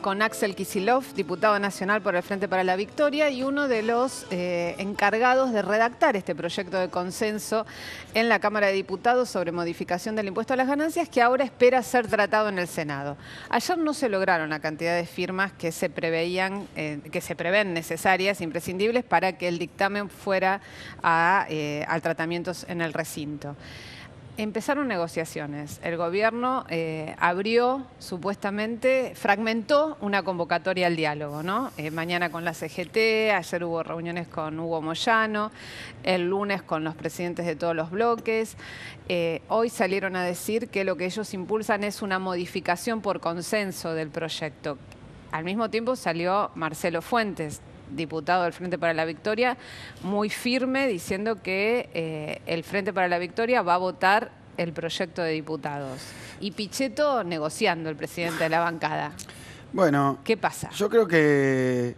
con Axel Kicillof, diputado nacional por el Frente para la Victoria y uno de los encargados de redactar este proyecto de consenso en la Cámara de Diputados sobre modificación del impuesto a las ganancias que ahora espera ser tratado en el Senado. Ayer no se lograron la cantidad de firmas que se prevén necesarias, imprescindibles para que el dictamen fuera al tratamiento en el recinto. Empezaron negociaciones. El gobierno abrió, supuestamente, fragmentó una convocatoria al diálogo, ¿no? Mañana con la CGT, ayer hubo reuniones con Hugo Moyano, el lunes con los presidentes de todos los bloques. Hoy salieron a decir que lo que ellos impulsan es una modificación por consenso del proyecto. Al mismo tiempo salió Marcelo Fuentes, diputado del Frente para la Victoria, muy firme, diciendo que el Frente para la Victoria va a votar el proyecto de diputados. Y Pichetto negociando, el presidente de la bancada. Bueno, ¿qué pasa? Yo creo que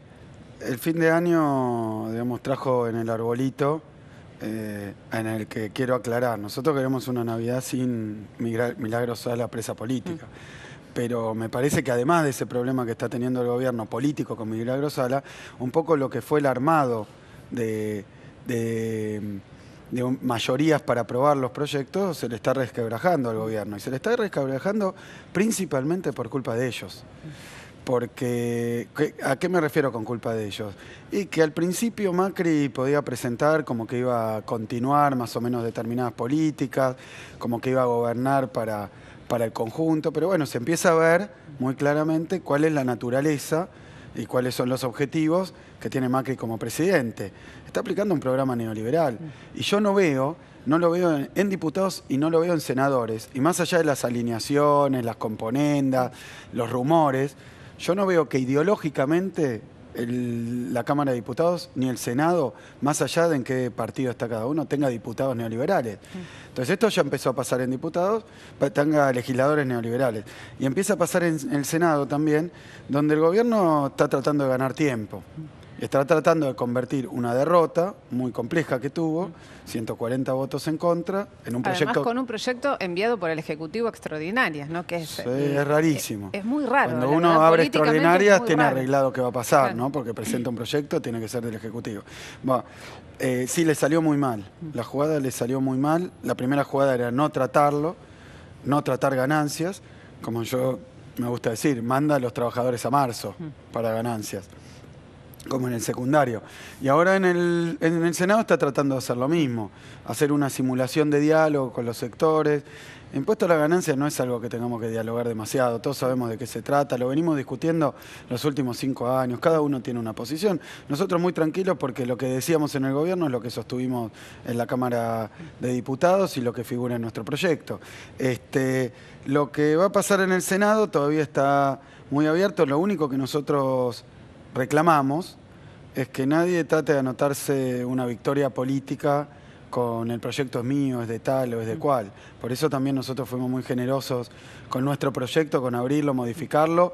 el fin de año, digamos, trajo en el arbolito, en el que quiero aclarar, nosotros queremos una Navidad sin Milagro Sala presa política. Pero me parece que además de ese problema que está teniendo el gobierno político con Milagro Sala, un poco lo que fue el armado de mayorías para aprobar los proyectos se le está resquebrajando al gobierno. Y se le está resquebrajando principalmente por culpa de ellos. Porque, ¿a qué me refiero con culpa de ellos? Y que al principio Macri podía presentar como que iba a continuar más o menos determinadas políticas, como que iba a gobernar para el conjunto, pero bueno, se empieza a ver muy claramente cuál es la naturaleza y cuáles son los objetivos que tiene Macri como presidente. Está aplicando un programa neoliberal y yo no lo veo en diputados y no lo veo en senadores. Y más allá de las alineaciones, las componendas, los rumores, yo no veo que ideológicamente la Cámara de Diputados ni el Senado, más allá de en qué partido está cada uno, tenga diputados neoliberales. Entonces esto ya empezó a pasar en diputados, tenga legisladores neoliberales. Y empieza a pasar en el Senado también, donde el gobierno está tratando de ganar tiempo. Está tratando de convertir una derrota muy compleja que tuvo, 140 votos en contra, en un proyecto... Además, con un proyecto enviado por el Ejecutivo Extraordinarias, ¿no? Que sí, es rarísimo. Es muy raro. Cuando uno abre Extraordinarias, tiene arreglado qué va a pasar, claro, ¿no? Porque presenta un proyecto, tiene que ser del Ejecutivo. Bueno, sí, le salió muy mal. La jugada le salió muy mal. La primera jugada era no tratarlo, no tratar ganancias. Como yo me gusta decir, manda a los trabajadores a marzo para ganancias, como en el secundario. Y ahora en el Senado está tratando de hacer lo mismo, hacer una simulación de diálogo con los sectores. El impuesto a la ganancia no es algo que tengamos que dialogar demasiado, todos sabemos de qué se trata, lo venimos discutiendo los últimos 5 años, cada uno tiene una posición. Nosotros muy tranquilos porque lo que decíamos en el gobierno es lo que sostuvimos en la Cámara de Diputados y lo que figura en nuestro proyecto. Lo que va a pasar en el Senado todavía está muy abierto, lo único que nosotros reclamamos es que nadie trate de anotarse una victoria política con el proyecto es mío, es de tal o es de cual. Por eso también nosotros fuimos muy generosos con nuestro proyecto, con abrirlo, modificarlo,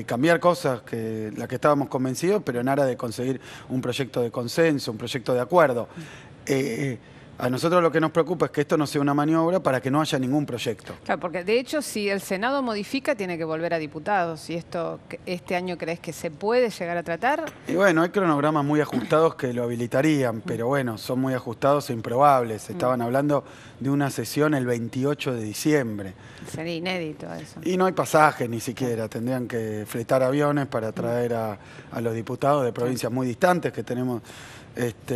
cambiar cosas las que estábamos convencidos, pero en aras de conseguir un proyecto de consenso, un proyecto de acuerdo. A nosotros lo que nos preocupa es que esto no sea una maniobra para que no haya ningún proyecto. Claro, porque de hecho si el Senado modifica tiene que volver a diputados. ¿Y este año crees que se puede llegar a tratar? Y bueno, hay cronogramas muy ajustados que lo habilitarían, pero bueno, son muy ajustados e improbables. Estaban hablando de una sesión el 28 de diciembre. Sería inédito eso. Y no hay pasajes ni siquiera. Tendrían que fletar aviones para traer a los diputados de provincias muy distantes que tenemos.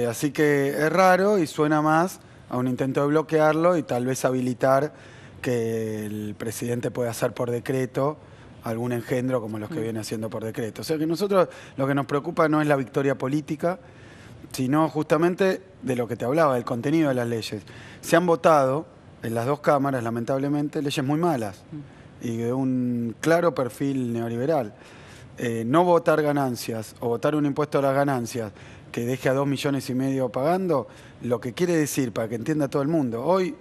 Así que es raro y suena más a un intento de bloquearlo y tal vez habilitar que el presidente pueda hacer por decreto algún engendro como los que viene haciendo por decreto. O sea que nosotros lo que nos preocupa no es la victoria política, sino justamente de lo que te hablaba, del contenido de las leyes. Se han votado en las dos cámaras, lamentablemente, leyes muy malas y de un claro perfil neoliberal. No votar ganancias o votar un impuesto a las ganancias que deje a 2,5 millones pagando, lo que quiere decir, para que entienda todo el mundo, hoy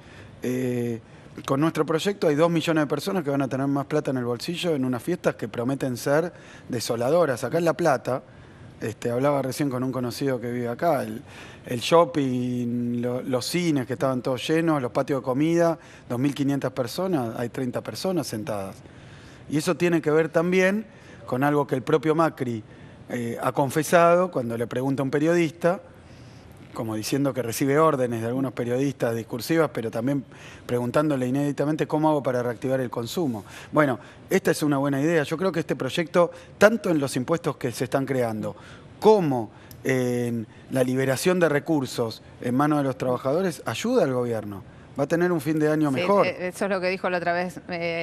con nuestro proyecto hay 2 millones de personas que van a tener más plata en el bolsillo en unas fiestas que prometen ser desoladoras. Acá en La Plata, hablaba recién con un conocido que vive acá, el shopping, los cines que estaban todos llenos, los patios de comida, 2.500 personas, hay 30 personas sentadas. Y eso tiene que ver también con algo que el propio Macri ha confesado cuando le pregunta a un periodista, como diciendo que recibe órdenes de algunos periodistas discursivas, pero también preguntándole inéditamente cómo hago para reactivar el consumo. Bueno, esta es una buena idea. Yo creo que este proyecto, tanto en los impuestos que se están creando, como en la liberación de recursos en manos de los trabajadores, ayuda al gobierno. Va a tener un fin de año mejor. Eso es lo que dijo la otra vez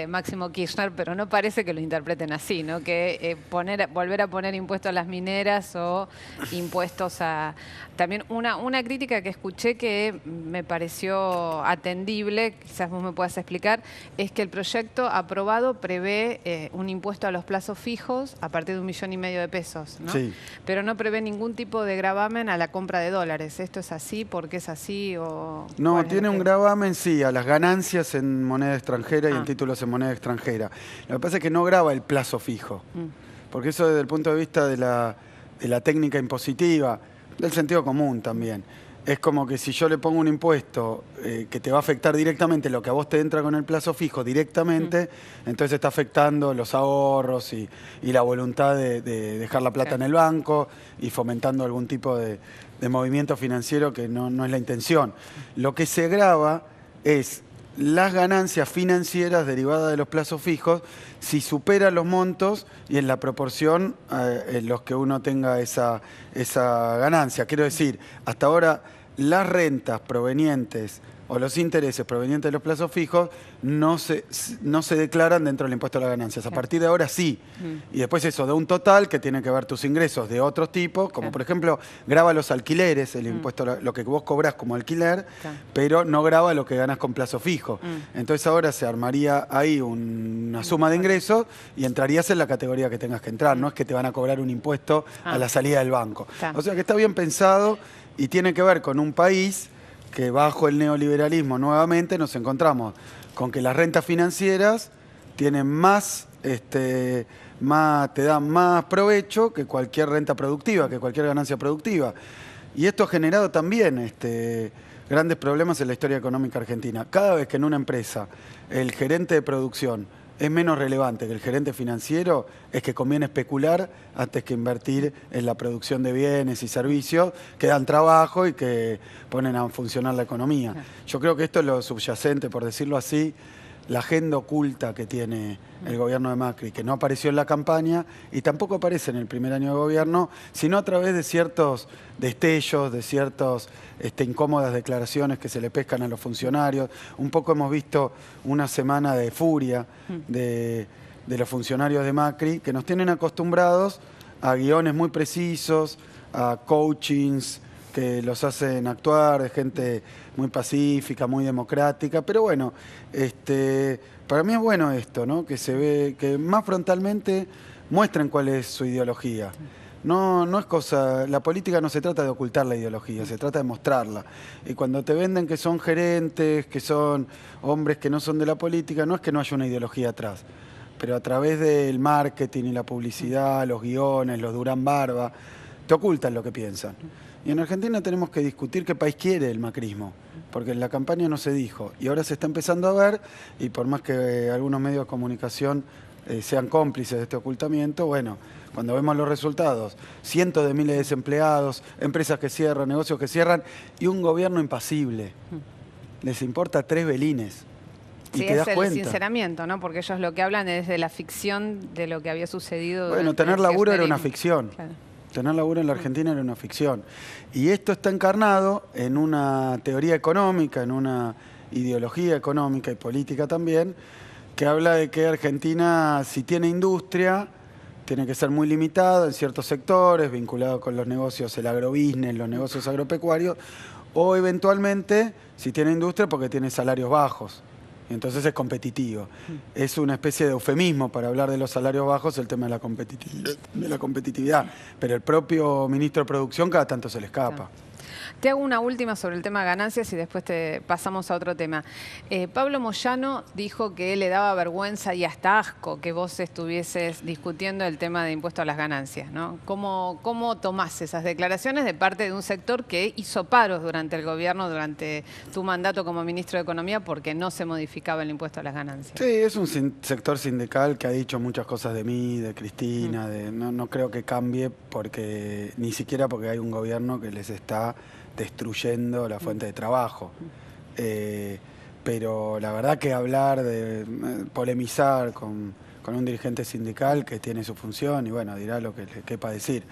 Máximo Kirchner, pero no parece que lo interpreten así, ¿no? Que volver a poner impuestos a las mineras o impuestos a... También una crítica que escuché que me pareció atendible, quizás vos me puedas explicar, es que el proyecto aprobado prevé un impuesto a los plazos fijos a partir de $1,5 millones de pesos, ¿no? Sí. Pero no prevé ningún tipo de gravamen a la compra de dólares. ¿Esto es así? ¿Por qué es así? No, tiene un gravamen, sí, a las ganancias en moneda extranjera y en títulos en moneda extranjera. Lo que pasa es que no grava el plazo fijo, porque eso desde el punto de vista de la técnica impositiva, del sentido común también. Es como que si yo le pongo un impuesto que te va a afectar directamente lo que a vos te entra con el plazo fijo directamente, entonces está afectando los ahorros y la voluntad de dejar la plata en el banco y fomentando algún tipo de movimiento financiero que no es la intención. Lo que se grava es las ganancias financieras derivadas de los plazos fijos si superan los montos y en la proporción en los que uno tenga esa ganancia. Quiero decir, hasta ahora las rentas provenientes o los intereses provenientes de los plazos fijos no se declaran dentro del impuesto a las ganancias. A partir de ahora sí. Y después eso de un total que tiene que ver tus ingresos de otros tipos, como por ejemplo grava los alquileres, el impuesto, lo que vos cobrás como alquiler, pero no grava lo que ganás con plazo fijo. Entonces ahora se armaría ahí una suma de ingresos y entrarías en la categoría que tengas que entrar. No es que te van a cobrar un impuesto a la salida del banco. O sea que está bien pensado y tiene que ver con un país que bajo el neoliberalismo nuevamente nos encontramos con que las rentas financieras tienen te dan más provecho que cualquier renta productiva, que cualquier ganancia productiva. Y esto ha generado también grandes problemas en la historia económica argentina. Cada vez que en una empresa el gerente de producción es menos relevante que el gerente financiero, es que conviene especular antes que invertir en la producción de bienes y servicios que dan trabajo y que ponen a funcionar la economía. Yo creo que esto es lo subyacente, por decirlo así, la agenda oculta que tiene el gobierno de Macri, que no apareció en la campaña y tampoco aparece en el primer año de gobierno, sino a través de ciertos destellos, de ciertas incómodas declaraciones que se le pescan a los funcionarios. Un poco hemos visto una semana de furia de los funcionarios de Macri, que nos tienen acostumbrados a guiones muy precisos, a coachings que los hacen actuar, de gente muy pacífica, muy democrática, pero bueno, para mí es bueno esto, ¿no? Que se ve, que más frontalmente muestren cuál es su ideología. No es cosa, la política no se trata de ocultar la ideología, se trata de mostrarla. Y cuando te venden que son gerentes, que son hombres que no son de la política, no es que no haya una ideología atrás, pero a través del marketing y la publicidad, los guiones, los Durán Barba, te ocultan lo que piensan. Y en Argentina tenemos que discutir qué país quiere el macrismo, porque en la campaña no se dijo. Y ahora se está empezando a ver, y por más que algunos medios de comunicación sean cómplices de este ocultamiento, bueno, cuando vemos los resultados, cientos de miles de desempleados, empresas que cierran, negocios que cierran, y un gobierno impasible. Les importa 3 velines. Sí, es el sinceramiento, ¿no? Porque ellos lo que hablan es de la ficción de lo que había sucedido. Bueno, tener laburo era una ficción. Claro. Tener laburo en la Argentina era una ficción. Y esto está encarnado en una teoría económica, en una ideología económica y política también, que habla de que Argentina, si tiene industria, tiene que ser muy limitada en ciertos sectores, vinculado con los negocios, el agrobusiness, los negocios agropecuarios, o eventualmente, si tiene industria, porque tiene salarios bajos. Entonces es competitivo. Es una especie de eufemismo para hablar de los salarios bajos, el tema de la competitividad. Pero el propio ministro de Producción cada tanto se le escapa. Te hago una última sobre el tema de ganancias y después te pasamos a otro tema. Pablo Moyano dijo que le daba vergüenza y hasta asco que vos estuvieses discutiendo el tema de impuesto a las ganancias, ¿no? ¿Cómo tomás esas declaraciones de parte de un sector que hizo paros durante el gobierno, durante tu mandato como ministro de Economía, porque no se modificaba el impuesto a las ganancias? Sí, es un sector sindical que ha dicho muchas cosas de mí, de Cristina, no creo que cambie porque ni siquiera porque hay un gobierno que les está destruyendo la fuente de trabajo. Pero la verdad que hablar de polemizar con un dirigente sindical que tiene su función y bueno, dirá lo que le quepa decir.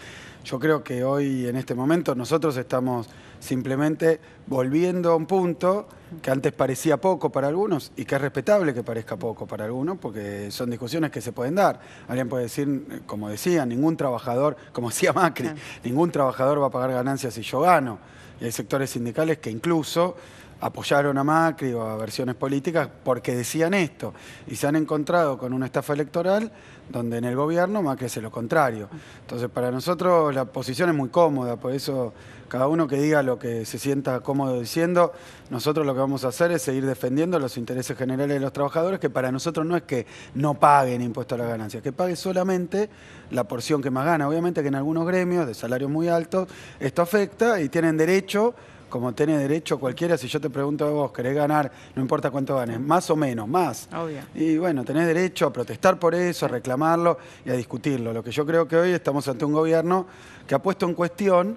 Yo creo que hoy, en este momento, nosotros estamos simplemente volviendo a un punto que antes parecía poco para algunos y que es respetable que parezca poco para algunos porque son discusiones que se pueden dar. Alguien puede decir, como decía, ningún trabajador, como decía Macri, ningún trabajador va a pagar ganancias si yo gano. Y hay sectores sindicales que incluso apoyaron a Macri o a versiones políticas porque decían esto y se han encontrado con una estafa electoral donde en el gobierno Macri hace lo contrario. Entonces para nosotros la posición es muy cómoda, por eso cada uno que diga lo que se sienta cómodo diciendo, nosotros lo que vamos a hacer es seguir defendiendo los intereses generales de los trabajadores, que para nosotros no es que no paguen impuesto a las ganancias, que pague solamente la porción que más gana. Obviamente que en algunos gremios de salarios muy altos esto afecta y tienen derecho, como tiene derecho cualquiera, si yo te pregunto a vos, ¿querés ganar? No importa cuánto ganes, más o menos, más. Obvio. Y bueno, tenés derecho a protestar por eso, a reclamarlo y a discutirlo. Lo que yo creo que hoy estamos ante un gobierno que ha puesto en cuestión,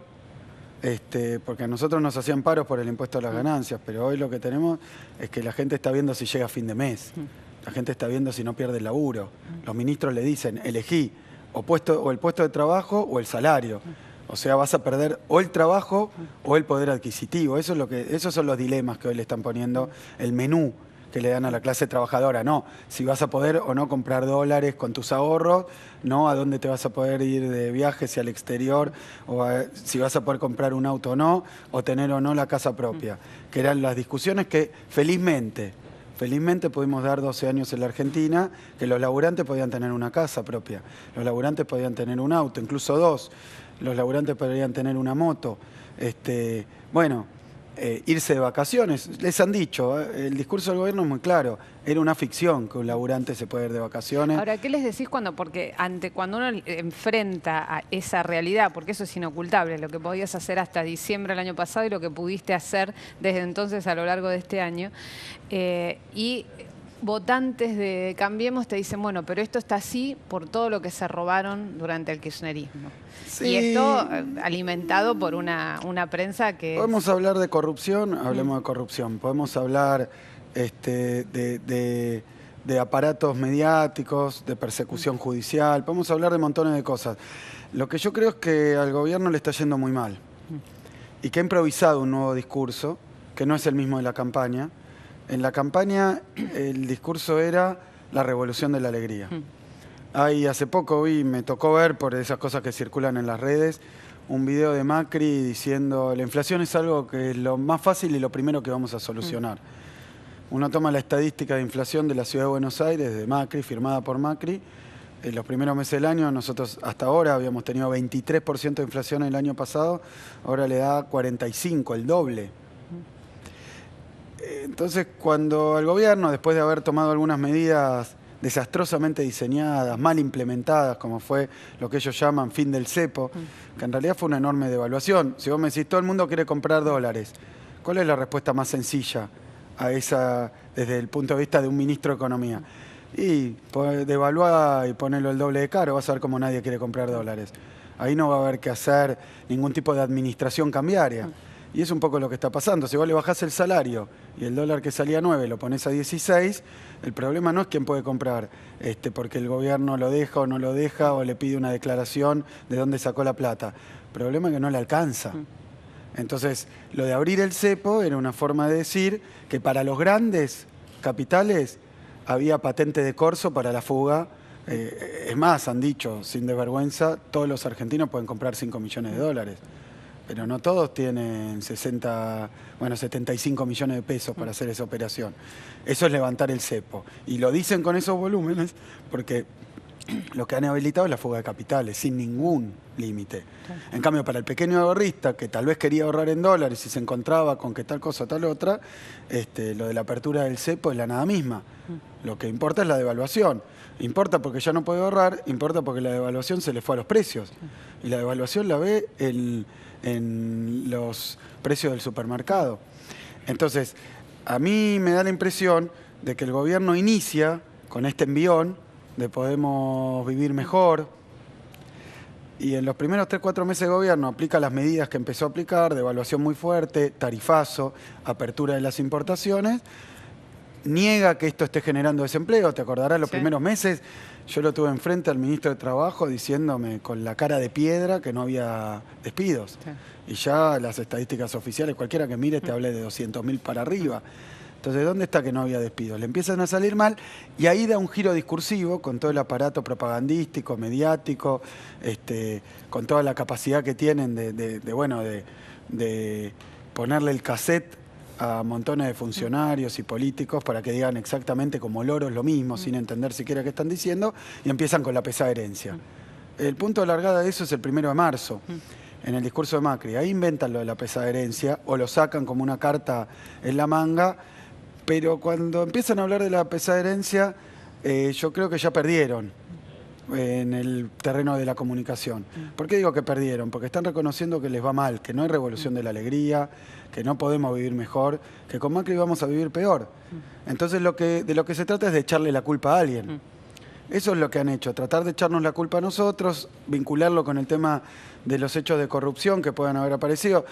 porque a nosotros nos hacían paros por el impuesto a las ganancias, pero hoy lo que tenemos es que la gente está viendo si llega a fin de mes. La gente está viendo si no pierde el laburo. Los ministros le dicen, elegí o el puesto de trabajo o el salario. O sea, vas a perder o el trabajo o el poder adquisitivo. Esos son los dilemas que hoy le están poniendo, el menú que le dan a la clase trabajadora. No, si vas a poder o no comprar dólares con tus ahorros, no a dónde te vas a poder ir de viaje, si al exterior, o si vas a poder comprar un auto o no, o tener o no la casa propia. Que eran las discusiones que felizmente pudimos dar 12 años en la Argentina, que los laburantes podían tener una casa propia, los laburantes podían tener un auto, incluso dos. Los laburantes podrían tener una moto, irse de vacaciones. Les han dicho, el discurso del gobierno es muy claro, era una ficción que un laburante se puede ir de vacaciones. Ahora, ¿qué les decís cuando uno enfrenta a esa realidad, porque eso es inocultable, lo que podías hacer hasta diciembre del año pasado y lo que pudiste hacer desde entonces a lo largo de este año, y votantes de Cambiemos te dicen, bueno, pero esto está así por todo lo que se robaron durante el kirchnerismo? Sí. Y esto alimentado por una prensa que... Podemos hablar de corrupción, hablemos de corrupción. Podemos hablar de aparatos mediáticos, de persecución judicial, podemos hablar de montones de cosas. Lo que yo creo es que al gobierno le está yendo muy mal y que ha improvisado un nuevo discurso, que no es el mismo de la campaña. En la campaña el discurso era la revolución de la alegría. Hace poco me tocó ver, por esas cosas que circulan en las redes, un video de Macri diciendo la inflación es algo que es lo más fácil y lo primero que vamos a solucionar. Uno toma la estadística de inflación de la Ciudad de Buenos Aires, de Macri, firmada por Macri. En los primeros meses del año, nosotros hasta ahora habíamos tenido 23% de inflación el año pasado, ahora le da 45%, el doble. Entonces, cuando el gobierno, después de haber tomado algunas medidas desastrosamente diseñadas, mal implementadas, como fue lo que ellos llaman fin del cepo, que en realidad fue una enorme devaluación. Si vos me decís, todo el mundo quiere comprar dólares, ¿cuál es la respuesta más sencilla a esa, desde el punto de vista de un ministro de Economía? Y devaluar y ponerlo el doble de caro, vas a ver cómo nadie quiere comprar dólares. Ahí no va a haber que hacer ningún tipo de administración cambiaria. Y es un poco lo que está pasando. Si vos le bajás el salario y el dólar que salía a 9 lo pones a 16, el problema no es quién puede comprar, porque el gobierno lo deja o no lo deja o le pide una declaración de dónde sacó la plata. El problema es que no le alcanza. Entonces, lo de abrir el cepo era una forma de decir que para los grandes capitales había patente de corso para la fuga. Es más, han dicho, sin desvergüenza, todos los argentinos pueden comprar 5 millones de dólares. Pero no todos tienen 75 millones de pesos para hacer esa operación. Eso es levantar el cepo. Y lo dicen con esos volúmenes porque Lo que han habilitado es la fuga de capitales, sin ningún límite. En cambio, para el pequeño ahorrista, que tal vez quería ahorrar en dólares y se encontraba con que tal cosa, tal otra, lo de la apertura del cepo es la nada misma. Lo que importa es la devaluación. Importa porque ya no puede ahorrar, importa porque la devaluación se le fue a los precios. Y la devaluación la ve en los precios del supermercado. Entonces, a mí me da la impresión de que el gobierno inicia con este envión de Podemos Vivir Mejor, y en los primeros 3-4 meses de gobierno aplica las medidas que empezó a aplicar, devaluación muy fuerte, tarifazo, apertura de las importaciones, niega que esto esté generando desempleo. Te acordarás, los primeros meses yo lo tuve enfrente al ministro de Trabajo diciéndome con la cara de piedra que no había despidos. Y ya las estadísticas oficiales, cualquiera que mire te hable de 200.000 para arriba. Entonces, ¿dónde está que no había despidos? Le empiezan a salir mal y ahí da un giro discursivo con todo el aparato propagandístico, mediático, con toda la capacidad que tienen de ponerle el cassette a montones de funcionarios y políticos para que digan exactamente como loros lo mismo, sin entender siquiera qué están diciendo, y empiezan con la pesada herencia. El punto de largada de eso es el 1 de marzo. En el discurso de Macri, ahí inventan lo de la pesada herencia o lo sacan como una carta en la manga. Pero cuando empiezan a hablar de la pesada herencia, yo creo que ya perdieron en el terreno de la comunicación. ¿Por qué digo que perdieron? Porque están reconociendo que les va mal, que no hay revolución de la alegría, que no podemos vivir mejor, que con Macri vamos a vivir peor. Entonces de lo que se trata es de echarle la culpa a alguien. Eso es lo que han hecho, tratar de echarnos la culpa a nosotros, vincularlo con el tema de los hechos de corrupción que puedan haber aparecido.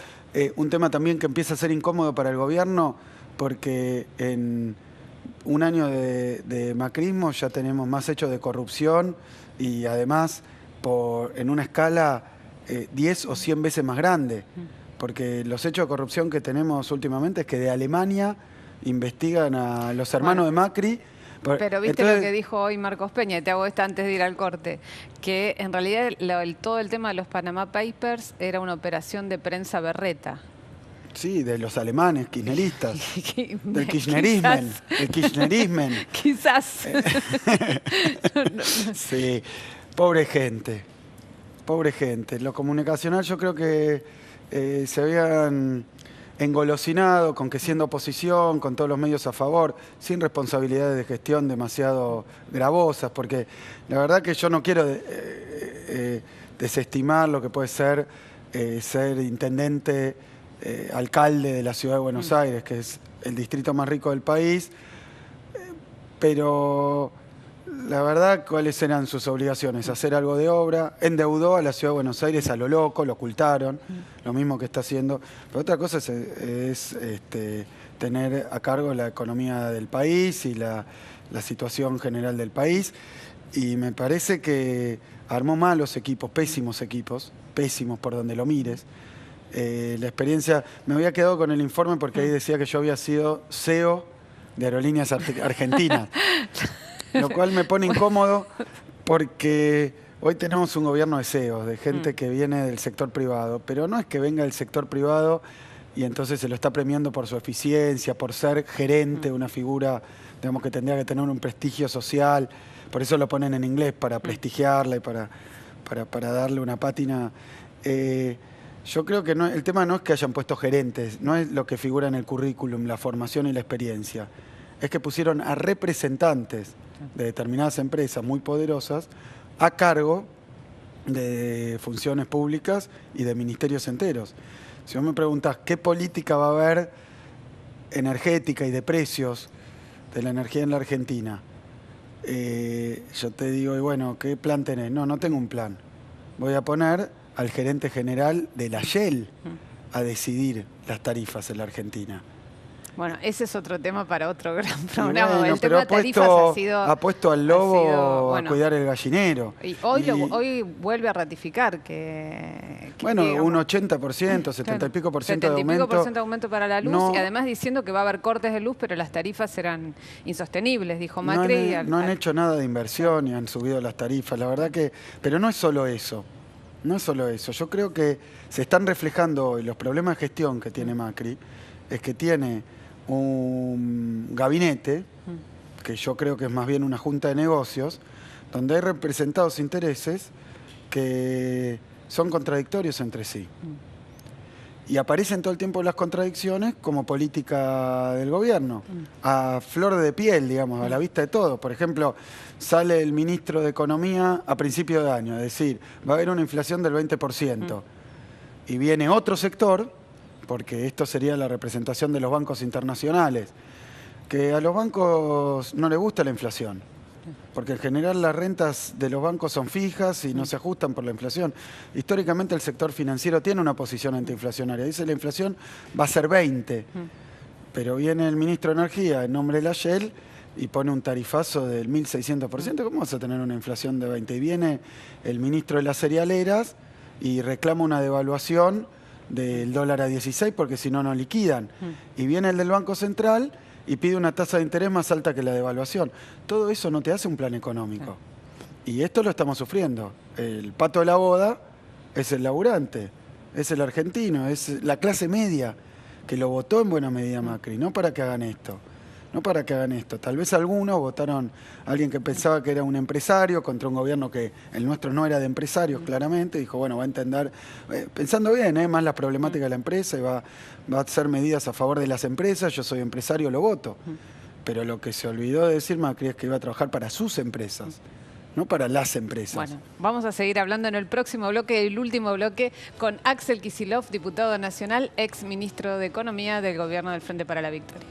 Un tema también que empieza a ser incómodo para el gobierno, porque en un año de macrismo ya tenemos más hechos de corrupción y además en una escala 10 o 100 veces más grande. Porque los hechos de corrupción que tenemos últimamente es que de Alemania investigan a los hermanos de Macri. Pero viste lo que dijo hoy Marcos Peña, y te hago esta antes de ir al corte, que en realidad todo el tema de los Panama Papers era una operación de prensa berreta. Sí, de los alemanes, kirchneristas, del kirchnerismen, el kirchnerismen. Quizás. Sí, pobre gente, pobre gente. Lo comunicacional yo creo que se habían engolosinado con que siendo oposición, con todos los medios a favor, sin responsabilidades de gestión demasiado gravosas, porque la verdad que yo no quiero desestimar lo que puede ser intendente, alcalde de la ciudad de Buenos Aires, que es el distrito más rico del país, pero la verdad, ¿cuáles eran sus obligaciones? Hacer algo de obra, endeudó a la ciudad de Buenos Aires a lo loco, lo ocultaron, lo mismo que está haciendo, pero otra cosa es tener a cargo la economía del país y la situación general del país, y me parece que armó malos equipos, pésimos por donde lo mires. La experiencia, me había quedado con el informe porque ahí decía que yo había sido CEO de Aerolíneas Argentinas, lo cual me pone incómodo porque hoy tenemos un gobierno de CEOs, de gente que viene del sector privado, pero no es que venga del sector privado y entonces se lo está premiando por su eficiencia, por ser gerente, una figura, digamos, que tendría que tener un prestigio social, por eso lo ponen en inglés, para prestigiarla y para darle una pátina. Yo creo que el tema no es que hayan puesto gerentes, no es lo que figura en el currículum, la formación y la experiencia. Es que pusieron a representantes de determinadas empresas muy poderosas a cargo de funciones públicas y de ministerios enteros. Si vos me preguntás qué política va a haber energética y de precios de la energía en la Argentina, yo te digo, y bueno, ¿qué plan tenés? No tengo un plan. Voy a poner al gerente general de la Shell a decidir las tarifas en la Argentina. Bueno, ese es otro tema para otro gran programa. Bueno, el tema de tarifas ha puesto al lobo a cuidar el gallinero. Y hoy vuelve a ratificar que bueno, digamos, un 80%, 70 y pico por ciento de aumento. 70 y pico por ciento de aumento para la luz, y además diciendo que va a haber cortes de luz, pero las tarifas serán insostenibles, dijo Macri. No han hecho nada de inversión y han subido las tarifas, la verdad que... Pero no es solo eso. No es solo eso, yo creo que se están reflejando hoy los problemas de gestión que tiene Macri, es que tiene un gabinete, que yo creo que es más bien una junta de negocios, donde hay representados intereses que son contradictorios entre sí. Y aparecen todo el tiempo las contradicciones como política del gobierno, a flor de piel, digamos, a la vista de todos. Por ejemplo, sale el ministro de Economía a principio de año a decir, va a haber una inflación del 20%. Y viene otro sector, porque esto sería la representación de los bancos internacionales, que a los bancos no les gusta la inflación. Porque en general las rentas de los bancos son fijas y no se ajustan por la inflación. Históricamente el sector financiero tiene una posición antiinflacionaria. Dice la inflación va a ser 20. Pero viene el ministro de Energía en nombre de la Shell y pone un tarifazo del 1.600%. ¿Cómo vas a tener una inflación de 20? Y viene el ministro de las cerealeras y reclama una devaluación del dólar a 16 porque si no, no liquidan. Y viene el del Banco Central y pide una tasa de interés más alta que la devaluación. Todo eso no te hace un plan económico. Y esto lo estamos sufriendo. El pato de la boda es el laburante, es el argentino, es la clase media que lo votó en buena medida Macri, no para que hagan esto. No para que hagan esto. Tal vez algunos votaron a alguien que pensaba que era un empresario contra un gobierno que el nuestro no era de empresarios, claramente. Dijo, bueno, va a entender, pensando bien, más la problemática de la empresa y va a hacer medidas a favor de las empresas. Yo soy empresario, lo voto. Pero lo que se olvidó de decir Macri es que iba a trabajar para sus empresas, no para las empresas. Bueno, vamos a seguir hablando en el próximo bloque, el último bloque, con Axel Kicillof, diputado nacional, ex ministro de Economía del gobierno del Frente para la Victoria.